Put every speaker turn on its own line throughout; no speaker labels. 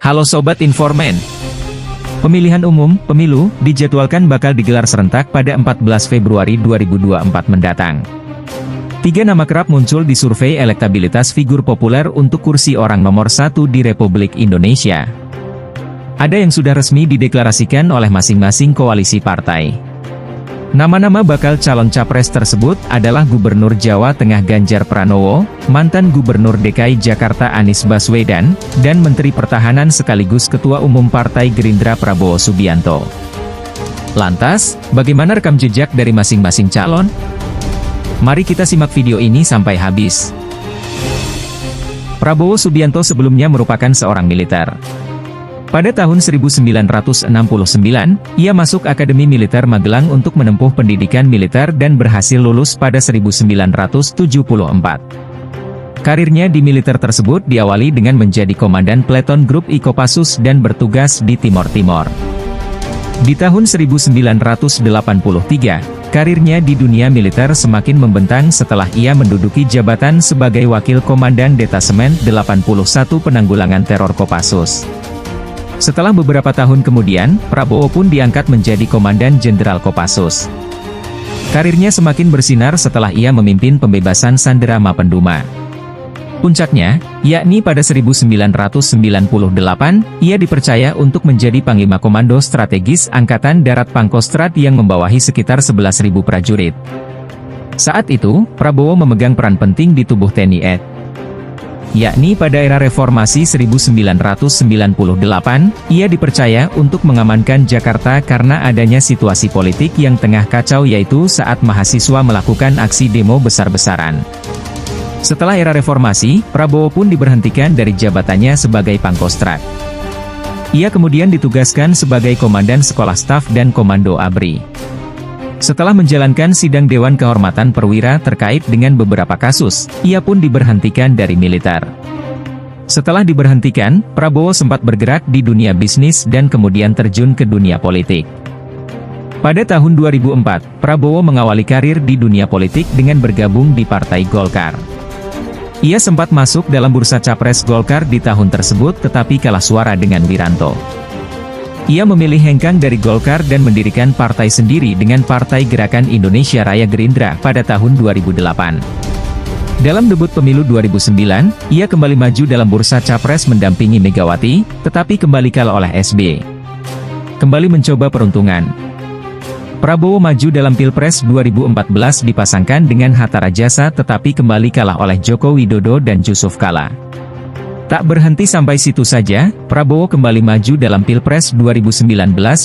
Halo Sobat Informan. Pemilihan umum, pemilu, dijadwalkan bakal digelar serentak pada 14 Februari 2024 mendatang. 3 nama kerap muncul di survei elektabilitas figur populer untuk kursi orang nomor 1 di Republik Indonesia. Ada yang sudah resmi dideklarasikan oleh masing-masing koalisi partai. Nama-nama bakal calon capres tersebut adalah Gubernur Jawa Tengah Ganjar Pranowo, mantan Gubernur DKI Jakarta Anies Baswedan, dan Menteri Pertahanan sekaligus Ketua Umum Partai Gerindra Prabowo Subianto. Lantas, bagaimana rekam jejak dari masing-masing calon? Mari kita simak video ini sampai habis. Prabowo Subianto sebelumnya merupakan seorang militer. Pada tahun 1969, ia masuk Akademi Militer Magelang untuk menempuh pendidikan militer dan berhasil lulus pada 1974. Karirnya di militer tersebut diawali dengan menjadi komandan Peleton Grup I Kopassus dan bertugas di Timor Timur. Di tahun 1983, karirnya di dunia militer semakin membentang setelah ia menduduki jabatan sebagai Wakil Komandan Detasemen 81 Penanggulangan Teror Kopassus. Setelah beberapa tahun kemudian, Prabowo pun diangkat menjadi Komandan Jenderal Kopassus. Karirnya semakin bersinar setelah ia memimpin pembebasan sandera Mapenduma. Puncaknya, yakni pada 1998, ia dipercaya untuk menjadi Panglima Komando Strategis Angkatan Darat Pangkostrat yang membawahi sekitar 11.000 prajurit. Saat itu, Prabowo memegang peran penting di tubuh TNI AD. Yakni pada era reformasi 1998, ia dipercaya untuk mengamankan Jakarta karena adanya situasi politik yang tengah kacau yaitu saat mahasiswa melakukan aksi demo besar-besaran. Setelah era reformasi, Prabowo pun diberhentikan dari jabatannya sebagai Pangkostrat. Ia kemudian ditugaskan sebagai Komandan Sekolah Staf dan Komando ABRI. Setelah menjalankan sidang Dewan Kehormatan Perwira terkait dengan beberapa kasus, ia pun diberhentikan dari militer. Setelah diberhentikan, Prabowo sempat bergerak di dunia bisnis dan kemudian terjun ke dunia politik. Pada tahun 2004, Prabowo mengawali karir di dunia politik dengan bergabung di Partai Golkar. Ia sempat masuk dalam bursa capres Golkar di tahun tersebut tetapi kalah suara dengan Wiranto. Ia memilih hengkang dari Golkar dan mendirikan partai sendiri dengan Partai Gerakan Indonesia Raya Gerindra pada tahun 2008. Dalam debut pemilu 2009, ia kembali maju dalam bursa capres mendampingi Megawati, tetapi kembali kalah oleh SB. Kembali mencoba peruntungan. Prabowo maju dalam Pilpres 2014 dipasangkan dengan Hatta Rajasa tetapi kembali kalah oleh Joko Widodo dan Yusuf Kala. Tak berhenti sampai situ saja, Prabowo kembali maju dalam Pilpres 2019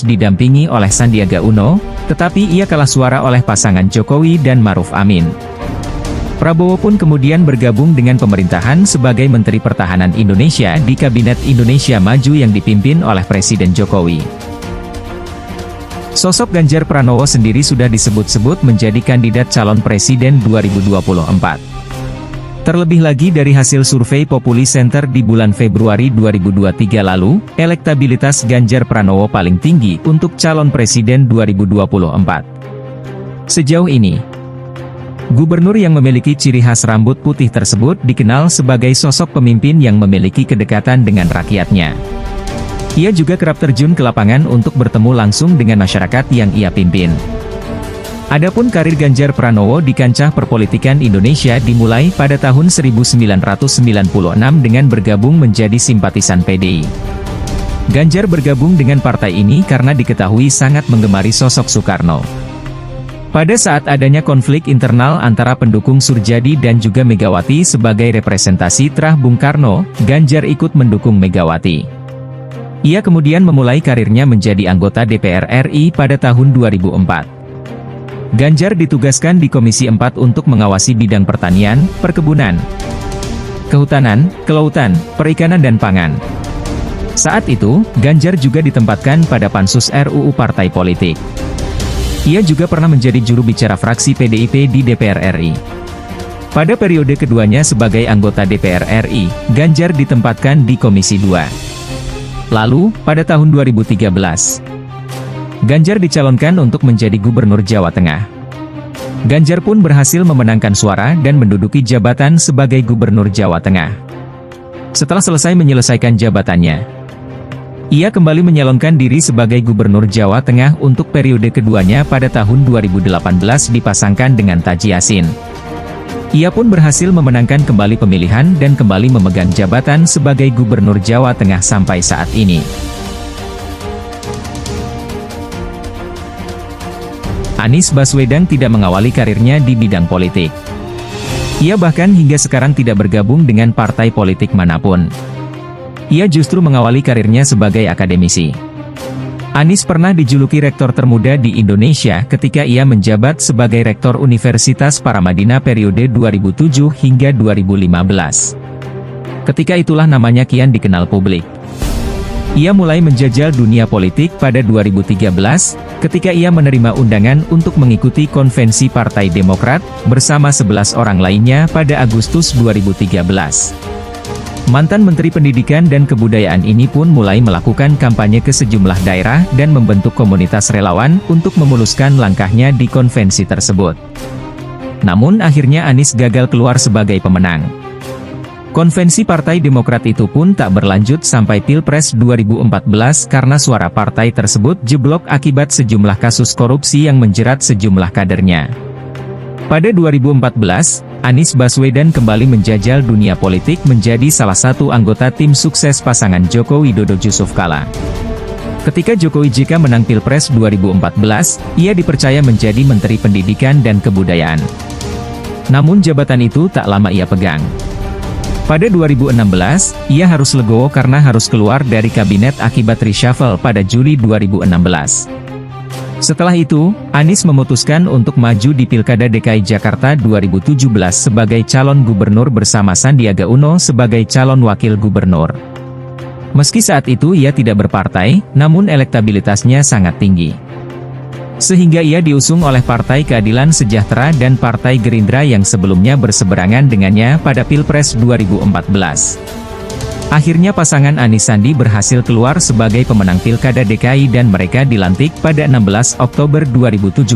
didampingi oleh Sandiaga Uno, tetapi ia kalah suara oleh pasangan Jokowi dan Maruf Amin. Prabowo pun kemudian bergabung dengan pemerintahan sebagai Menteri Pertahanan Indonesia di Kabinet Indonesia Maju yang dipimpin oleh Presiden Jokowi. Sosok Ganjar Pranowo sendiri sudah disebut-sebut menjadi kandidat calon presiden 2024. Terlebih lagi dari hasil survei Populi Center di bulan Februari 2023 lalu, elektabilitas Ganjar Pranowo paling tinggi untuk calon presiden 2024. Sejauh ini, gubernur yang memiliki ciri khas rambut putih tersebut dikenal sebagai sosok pemimpin yang memiliki kedekatan dengan rakyatnya. Ia juga kerap terjun ke lapangan untuk bertemu langsung dengan masyarakat yang ia pimpin. Adapun karir Ganjar Pranowo di kancah perpolitikan Indonesia dimulai pada tahun 1996 dengan bergabung menjadi simpatisan PDI. Ganjar bergabung dengan partai ini karena diketahui sangat menggemari sosok Soekarno. Pada saat adanya konflik internal antara pendukung Surjadi dan juga Megawati sebagai representasi terah Bung Karno, Ganjar ikut mendukung Megawati. Ia kemudian memulai karirnya menjadi anggota DPR RI pada tahun 2004. Ganjar ditugaskan di Komisi 4 untuk mengawasi bidang pertanian, perkebunan, kehutanan, kelautan, perikanan dan pangan. Saat itu, Ganjar juga ditempatkan pada Pansus RUU Partai Politik. Ia juga pernah menjadi juru bicara fraksi PDIP di DPR RI. Pada periode keduanya sebagai anggota DPR RI, Ganjar ditempatkan di Komisi 2. Lalu, pada tahun 2013, Ganjar dicalonkan untuk menjadi Gubernur Jawa Tengah. Ganjar pun berhasil memenangkan suara dan menduduki jabatan sebagai Gubernur Jawa Tengah. Setelah selesai menyelesaikan jabatannya, Ia kembali menyalonkan diri sebagai Gubernur Jawa Tengah untuk periode keduanya pada tahun 2018 dipasangkan dengan Taji Yasin. Ia pun berhasil memenangkan kembali pemilihan dan kembali memegang jabatan sebagai Gubernur Jawa Tengah sampai saat ini. Anies Baswedan tidak mengawali karirnya di bidang politik. Ia bahkan hingga sekarang tidak bergabung dengan partai politik manapun. Ia justru mengawali karirnya sebagai akademisi. Anies pernah dijuluki rektor termuda di Indonesia ketika ia menjabat sebagai Rektor Universitas Paramadina periode 2007 hingga 2015. Ketika itulah namanya kian dikenal publik. Ia mulai menjajal dunia politik pada 2013, ketika ia menerima undangan untuk mengikuti konvensi Partai Demokrat, bersama 11 orang lainnya pada Agustus 2013. Mantan Menteri Pendidikan dan Kebudayaan ini pun mulai melakukan kampanye ke sejumlah daerah dan membentuk komunitas relawan untuk memuluskan langkahnya di konvensi tersebut. Namun akhirnya Anies gagal keluar sebagai pemenang. Konvensi Partai Demokrat itu pun tak berlanjut sampai Pilpres 2014 karena suara partai tersebut jeblok akibat sejumlah kasus korupsi yang menjerat sejumlah kadernya. Pada 2014, Anies Baswedan kembali menjajal dunia politik menjadi salah satu anggota tim sukses pasangan Joko Widodo Yusuf Kala. Ketika Jokowi JK menang Pilpres 2014, ia dipercaya menjadi Menteri Pendidikan dan Kebudayaan. Namun jabatan itu tak lama ia pegang. Pada 2016, ia harus legowo karena harus keluar dari kabinet akibat reshuffle pada Juli 2016. Setelah itu, Anies memutuskan untuk maju di Pilkada DKI Jakarta 2017 sebagai calon gubernur bersama Sandiaga Uno sebagai calon wakil gubernur. Meski saat itu ia tidak berpartai, namun elektabilitasnya sangat tinggi. Sehingga ia diusung oleh Partai Keadilan Sejahtera dan Partai Gerindra yang sebelumnya berseberangan dengannya pada Pilpres 2014. Akhirnya pasangan Anies Sandi berhasil keluar sebagai pemenang Pilkada DKI dan mereka dilantik pada 16 Oktober 2017.